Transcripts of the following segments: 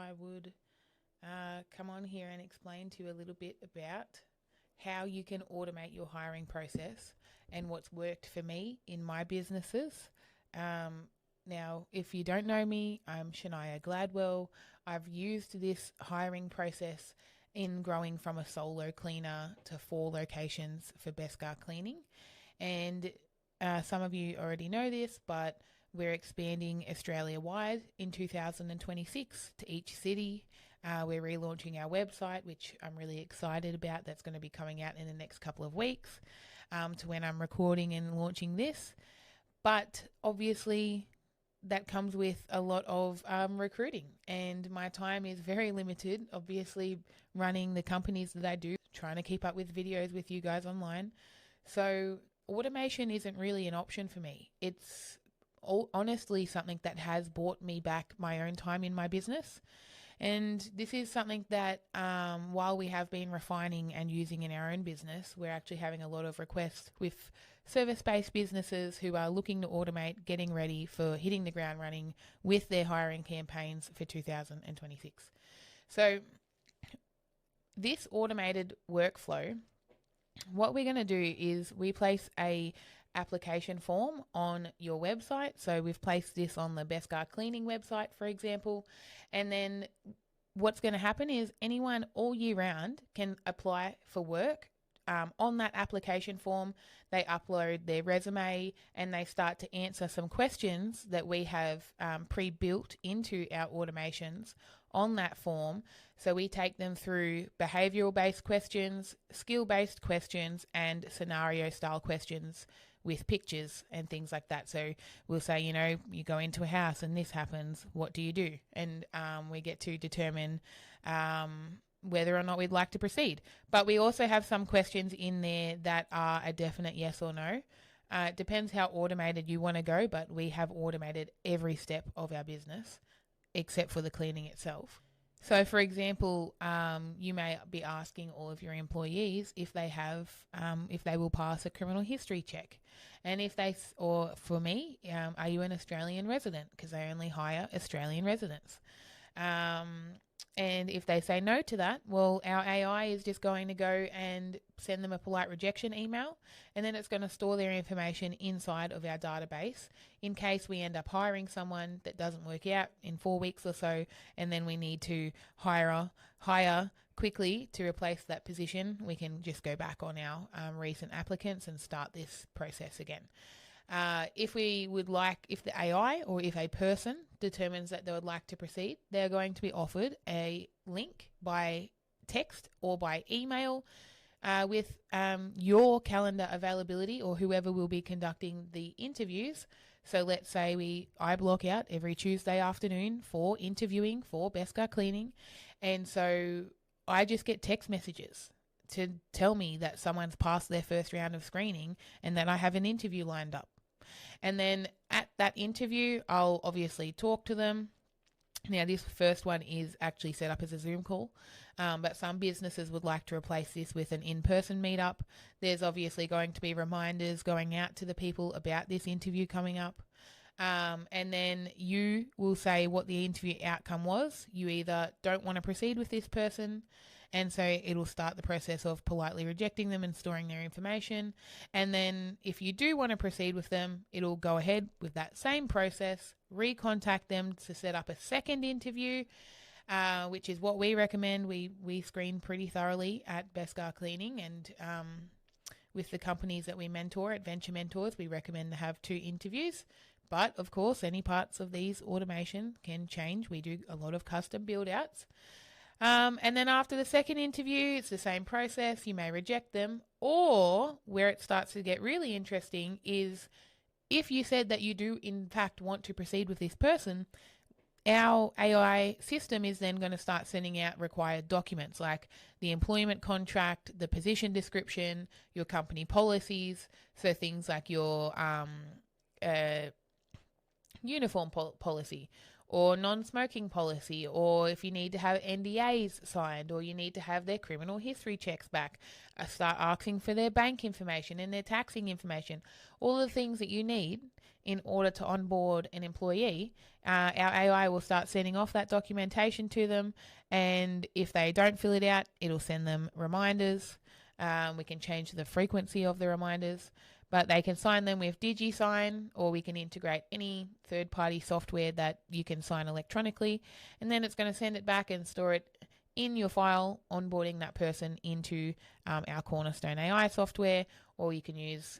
I would come on here and explain to you a little bit about how you can automate your hiring process and what's worked for me in my businesses. Now, if you don't know me, I'm Shania Gladwell. I've used this hiring process in growing from a solo cleaner to 4 locations for Beskar Cleaning. And some of you already know this, but we're expanding Australia-wide in 2026 to each city. We're relaunching our website, which I'm really excited about. That's going to be coming out in the next couple of weeks to when I'm recording and launching this. But obviously, that comes with a lot of recruiting, and my time is very limited, obviously, running the companies that I do, trying to keep up with videos with you guys online. So automation isn't really an option for me. It's honestly something that has bought me back my own time in my business. And this is something that while we have been refining and using in our own business, we're actually having a lot of requests with service-based businesses who are looking to automate, getting ready for hitting the ground running with their hiring campaigns for 2026. So this automated workflow, what we're going to do is we place a application form on your website. So we've placed this on the Beskar Cleaning website, for example. And then what's going to happen is anyone all year round can apply for work. On that application form, they upload their resume and they start to answer some questions that we have pre-built into our automations on that form. So we take them through behavioral-based questions, skill-based questions, and scenario-style questions with pictures and things like that. So we'll say, you go into a house and this happens, what do you do? And we get to determine whether or not we'd like to proceed. But we also have some questions in there that are a definite yes or no. It depends how automated you want to go, but we have automated every step of our business except for the cleaning itself. So, for example, you may be asking all of your employees if they will pass a criminal history check, and or for me, are you an Australian resident? Because they only hire Australian residents. And if they say no to that, well, our AI is just going to go and send them a polite rejection email, and then it's going to store their information inside of our database in case we end up hiring someone that doesn't work out in 4 weeks or so, and then we need to hire quickly to replace that position. We can just go back on our recent applicants and start this process again. If the AI or if a person determines that they would like to proceed, they're going to be offered a link by text or by email with your calendar availability or whoever will be conducting the interviews. So let's say I block out every Tuesday afternoon for interviewing for Beskar Cleaning, and so I just get text messages to tell me that someone's passed their first round of screening and that I have an interview lined up. And then at that interview, I'll obviously talk to them. Now, this first one is actually set up as a Zoom call, but some businesses would like to replace this with an in-person meetup. There's obviously going to be reminders going out to the people about this interview coming up. And then you will say what the interview outcome was. You either don't want to proceed with this person, and so it'll start the process of politely rejecting them and storing their information. And then if you do want to proceed with them, it'll go ahead with that same process, recontact them to set up a second interview, which is what we recommend. We screen pretty thoroughly at Beskar Cleaning, and with the companies that we mentor at Venture Mentors, we recommend to have 2 interviews. But of course, any parts of these automation can change. We do a lot of custom build outs. And then after the second interview, it's the same process. You may reject them, or where it starts to get really interesting is if you said that you do in fact want to proceed with this person, our AI system is then going to start sending out required documents like the employment contract, the position description, your company policies. So things like your uniform policy, or non-smoking policy, or if you need to have NDAs signed, or you need to have their criminal history checks back, start asking for their bank information and their taxing information, all the things that you need in order to onboard an employee. Our AI will start sending off that documentation to them, and if they don't fill it out, it'll send them reminders. We can change the frequency of the reminders, but they can sign them with DigiSign, or we can integrate any third-party software that you can sign electronically, and then it's going to send it back and store it in your file, onboarding that person into our Cornerstone AI software, or you can use,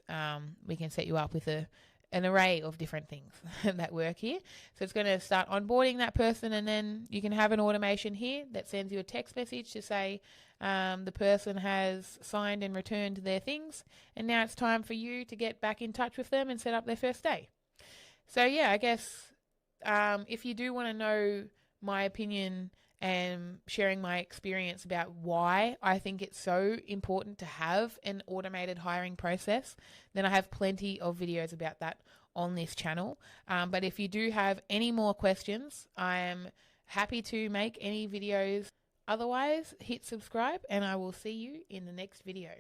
we can set you up with an array of different things that work here. So it's going to start onboarding that person, and then you can have an automation here that sends you a text message to say the person has signed and returned their things, and now it's time for you to get back in touch with them and set up their first day. So yeah, I guess if you do want to know my opinion and sharing my experience about why I think it's so important to have an automated hiring process, then I have plenty of videos about that on this channel. But if you do have any more questions, I am happy to make any videos. Otherwise, hit subscribe, and I will see you in the next video.